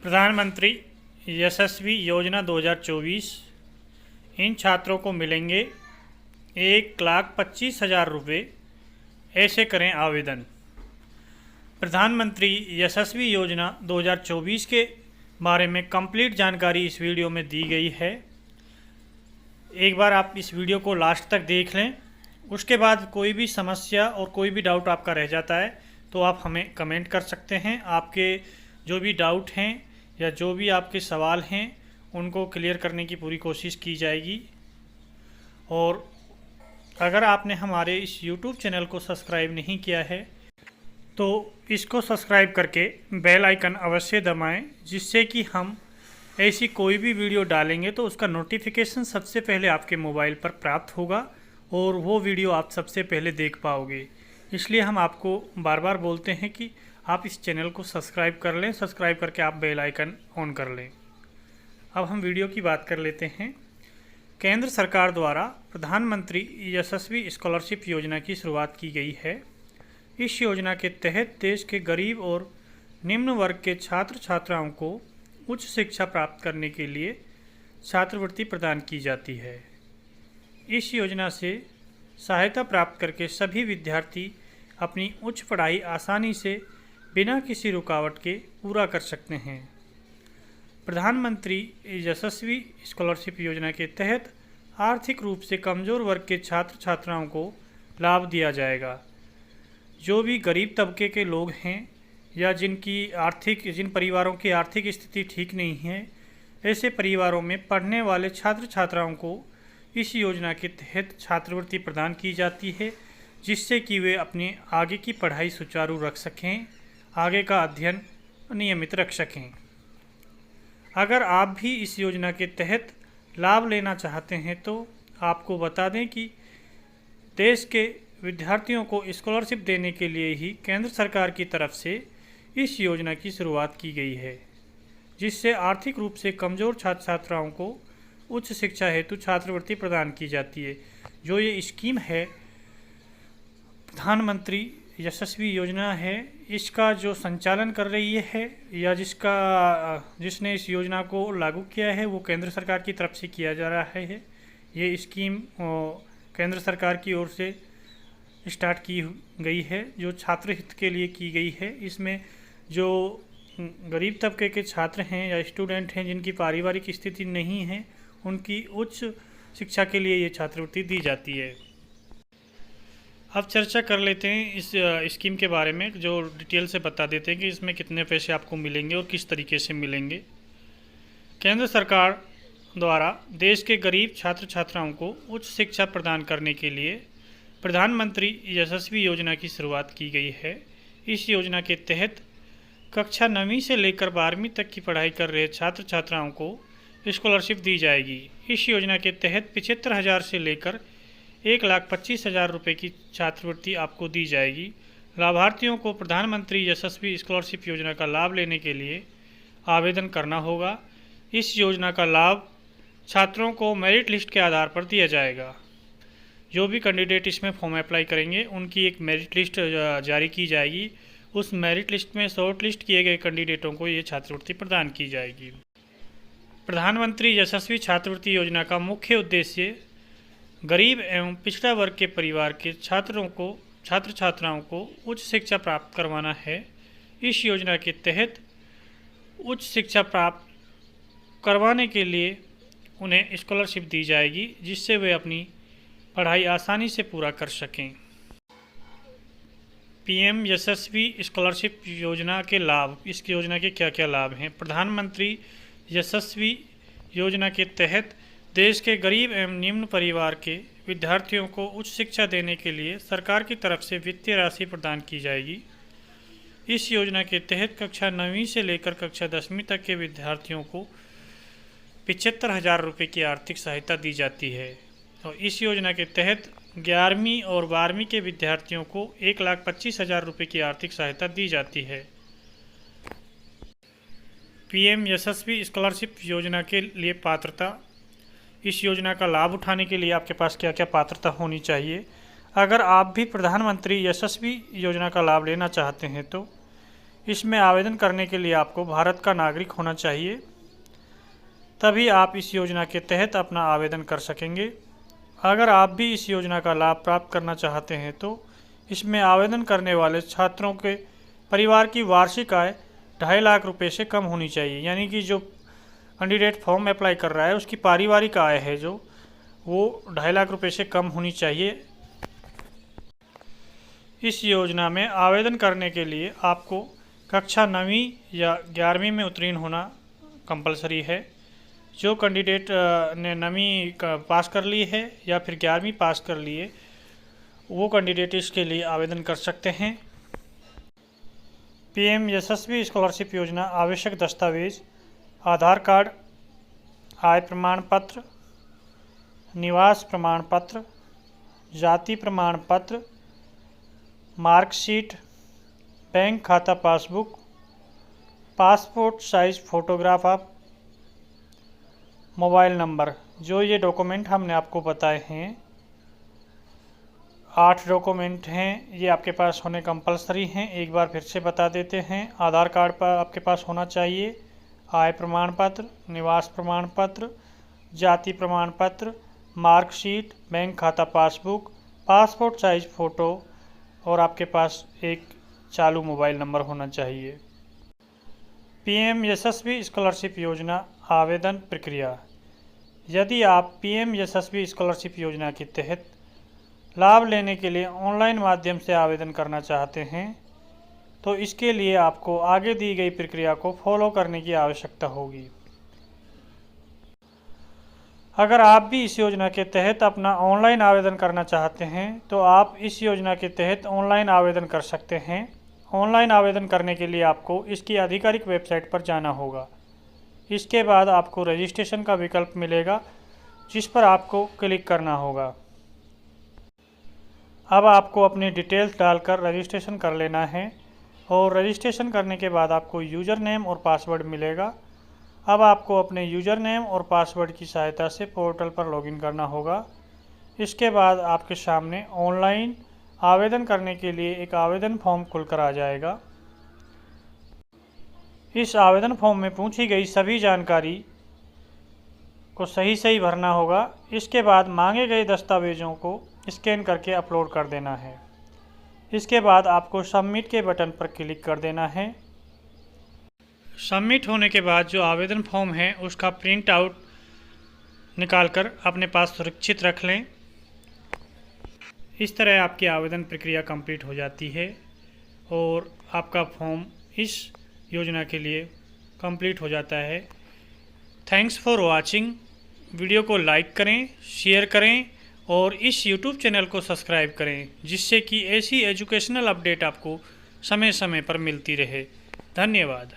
प्रधानमंत्री यशस्वी योजना 2024 इन छात्रों को मिलेंगे 1,25,000 रुपये। ऐसे करें आवेदन। प्रधानमंत्री यशस्वी योजना 2024 के बारे में कंप्लीट जानकारी इस वीडियो में दी गई है। एक बार आप इस वीडियो को लास्ट तक देख लें। उसके बाद कोई भी समस्या और कोई भी डाउट आपका रह जाता है तो आप हमें कमेंट कर सकते हैं। आपके जो भी डाउट हैं या जो भी आपके सवाल हैं उनको क्लियर करने की पूरी कोशिश की जाएगी। और अगर आपने हमारे इस YouTube चैनल को सब्सक्राइब नहीं किया है तो इसको सब्सक्राइब करके बेल आइकन अवश्य दबाएं, जिससे कि हम ऐसी कोई भी वीडियो डालेंगे तो उसका नोटिफिकेशन सबसे पहले आपके मोबाइल पर प्राप्त होगा और वो वीडियो आप सबसे पहले देख पाओगे। इसलिए हम आपको बार बार बोलते हैं कि आप इस चैनल को सब्सक्राइब कर लें। सब्सक्राइब करके आप बेल आइकन ऑन कर लें। अब हम वीडियो की बात कर लेते हैं। केंद्र सरकार द्वारा प्रधानमंत्री यशस्वी स्कॉलरशिप योजना की शुरुआत की गई है। इस योजना के तहत देश के गरीब और निम्न वर्ग के छात्र छात्राओं को उच्च शिक्षा प्राप्त करने के लिए छात्रवृत्ति प्रदान की जाती है। इस योजना से सहायता प्राप्त करके सभी विद्यार्थी अपनी उच्च पढ़ाई आसानी से बिना किसी रुकावट के पूरा कर सकते हैं। प्रधानमंत्री यशस्वी स्कॉलरशिप योजना के तहत आर्थिक रूप से कमज़ोर वर्ग के छात्र छात्राओं को लाभ दिया जाएगा। जो भी गरीब तबके के लोग हैं या जिन परिवारों की आर्थिक स्थिति ठीक नहीं है, ऐसे परिवारों में पढ़ने वाले छात्र छात्राओं को इस योजना के तहत छात्रवृत्ति प्रदान की जाती है, जिससे कि वे अपने आगे की पढ़ाई सुचारू रख सकें, आगे का अध्ययन नियमित रख सकें। अगर आप भी इस योजना के तहत लाभ लेना चाहते हैं तो आपको बता दें कि देश के विद्यार्थियों को स्कॉलरशिप देने के लिए ही केंद्र सरकार की तरफ से इस योजना की शुरुआत की गई है, जिससे आर्थिक रूप से कमज़ोर छात्र छात्राओं को उच्च शिक्षा हेतु छात्रवृत्ति प्रदान की जाती है। जो ये स्कीम है प्रधानमंत्री यशस्वी योजना है, इसका जो संचालन कर रही है या जिसने इस योजना को लागू किया है वो केंद्र सरकार की तरफ से किया जा रहा है। ये स्कीम केंद्र सरकार की ओर से स्टार्ट की गई है, जो छात्र हित के लिए की गई है। इसमें जो गरीब तबके के छात्र हैं या स्टूडेंट हैं जिनकी पारिवारिक स्थिति नहीं है, उनकी उच्च शिक्षा के लिए ये छात्रवृत्ति दी जाती है। अब चर्चा कर लेते हैं इस स्कीम के बारे में, जो डिटेल से बता देते हैं कि इसमें कितने पैसे आपको मिलेंगे और किस तरीके से मिलेंगे। केंद्र सरकार द्वारा देश के गरीब छात्र छात्राओं को उच्च शिक्षा प्रदान करने के लिए प्रधानमंत्री यशस्वी योजना की शुरुआत की गई है। इस योजना के तहत कक्षा 9वीं से लेकर 12वीं तक की पढ़ाई कर रहे छात्र छात्राओं को स्कॉलरशिप दी जाएगी। इस योजना के तहत 75,000 से लेकर 1,25,000 रुपये की छात्रवृत्ति आपको दी जाएगी। लाभार्थियों को प्रधानमंत्री यशस्वी स्कॉलरशिप योजना का लाभ लेने के लिए आवेदन करना होगा। इस योजना का लाभ छात्रों को मेरिट लिस्ट के आधार पर दिया जाएगा। जो भी कैंडिडेट इसमें फॉर्म अप्लाई करेंगे उनकी एक मेरिट लिस्ट जारी की जाएगी। उस मेरिट लिस्ट में शॉर्ट लिस्ट किए गए कैंडिडेटों को ये छात्रवृत्ति प्रदान की जाएगी। प्रधानमंत्री यशस्वी छात्रवृत्ति योजना का मुख्य उद्देश्य गरीब एवं पिछड़ा वर्ग के परिवार के छात्र छात्राओं को उच्च शिक्षा प्राप्त करवाना है। इस योजना के तहत उच्च शिक्षा प्राप्त करवाने के लिए उन्हें स्कॉलरशिप दी जाएगी, जिससे वे अपनी पढ़ाई आसानी से पूरा कर सकें। पीएम यशस्वी स्कॉलरशिप योजना के लाभ। इस योजना के क्या क्या लाभ हैं? प्रधानमंत्री यशस्वी योजना के तहत देश के गरीब एवं निम्न परिवार के विद्यार्थियों को उच्च शिक्षा देने के लिए सरकार की तरफ से वित्तीय राशि प्रदान की जाएगी। इस योजना के तहत कक्षा 9वीं से लेकर कक्षा 10वीं तक के विद्यार्थियों को 75,000 रुपये की आर्थिक सहायता दी जाती है। और इस योजना के तहत 11वीं और 12वीं के विद्यार्थियों को 1,25,000 रुपये की आर्थिक सहायता दी जाती है। पीएम यशस्वी स्कॉलरशिप योजना के लिए पात्रता। इस योजना का लाभ उठाने के लिए आपके पास क्या क्या पात्रता होनी चाहिए? अगर आप भी प्रधानमंत्री यशस्वी योजना का लाभ लेना चाहते हैं तो इसमें आवेदन करने के लिए आपको भारत का नागरिक होना चाहिए, तभी आप इस योजना के तहत अपना आवेदन कर सकेंगे। अगर आप भी इस योजना का लाभ प्राप्त करना चाहते हैं तो इसमें आवेदन करने वाले छात्रों के परिवार की वार्षिक आय 2.5 लाख रुपए से कम होनी चाहिए। यानी कि जो कैंडिडेट फॉर्म अप्लाई कर रहा है उसकी पारिवारिक आय है जो वो 2.5 लाख रुपए से कम होनी चाहिए। इस योजना में आवेदन करने के लिए आपको कक्षा 9वीं या 11वीं में उत्तीर्ण होना कंपलसरी है। जो कैंडिडेट ने 9वीं पास कर ली है या फिर 11वीं पास कर ली है वो कैंडिडेट इसके लिए आवेदन कर सकते हैं। पीएम यशस्वी स्कॉलरशिप योजना आवश्यक दस्तावेज आधार कार्ड, आय प्रमाण पत्र, निवास प्रमाण पत्र, जाति प्रमाण पत्र, मार्कशीट, बैंक खाता passbook, passport size photograph of mobile number. जो ये डॉक्यूमेंट हमने आपको बताए हैं 8 डॉक्यूमेंट हैं, ये आपके पास होने कंपलसरी हैं। एक बार फिर से बता देते हैं। आधार कार्ड पर आपके पास होना चाहिए, आय प्रमाण पत्र, निवास प्रमाण पत्र, जाति प्रमाण पत्र, मार्कशीट, बैंक खाता पासबुक, पासपोर्ट साइज फ़ोटो और आपके पास एक चालू मोबाइल नंबर होना चाहिए। पीएम यशस्वी स्कॉलरशिप योजना आवेदन प्रक्रिया। यदि आप पीएम यशस्वी स्कॉलरशिप योजना के तहत लाभ लेने के लिए ऑनलाइन माध्यम से आवेदन करना चाहते हैं तो इसके लिए आपको आगे दी गई प्रक्रिया को फॉलो करने की आवश्यकता होगी। अगर आप भी इस योजना के तहत अपना ऑनलाइन आवेदन करना चाहते हैं तो आप इस योजना के तहत ऑनलाइन आवेदन कर सकते हैं। ऑनलाइन आवेदन करने के लिए आपको इसकी आधिकारिक वेबसाइट पर जाना होगा। इसके बाद आपको रजिस्ट्रेशन का विकल्प मिलेगा जिस पर आपको क्लिक करना होगा। अब आपको अपनी डिटेल्स डालकर रजिस्ट्रेशन कर लेना है और रजिस्ट्रेशन करने के बाद आपको यूज़र नेम और पासवर्ड मिलेगा। अब आपको अपने यूज़र नेम और पासवर्ड की सहायता से पोर्टल पर लॉगिन करना होगा। इसके बाद आपके सामने ऑनलाइन आवेदन करने के लिए एक आवेदन फॉर्म खुलकर आ जाएगा। इस आवेदन फॉर्म में पूछी गई सभी जानकारी को सही भरना होगा। इसके बाद मांगे गए दस्तावेज़ों को स्कैन करके अपलोड कर देना है। इसके बाद आपको सबमिट के बटन पर क्लिक कर देना है। सबमिट होने के बाद जो आवेदन फॉर्म है उसका प्रिंट आउट निकालकर अपने पास सुरक्षित रख लें। इस तरह आपकी आवेदन प्रक्रिया कंप्लीट हो जाती है और आपका फॉर्म इस योजना के लिए कंप्लीट हो जाता है। Thanks for watching. वीडियो को लाइक करें, शेयर करें और इस YouTube चैनल को सब्सक्राइब करें जिससे कि ऐसी एजुकेशनल अपडेट आपको समय समय पर मिलती रहे। धन्यवाद।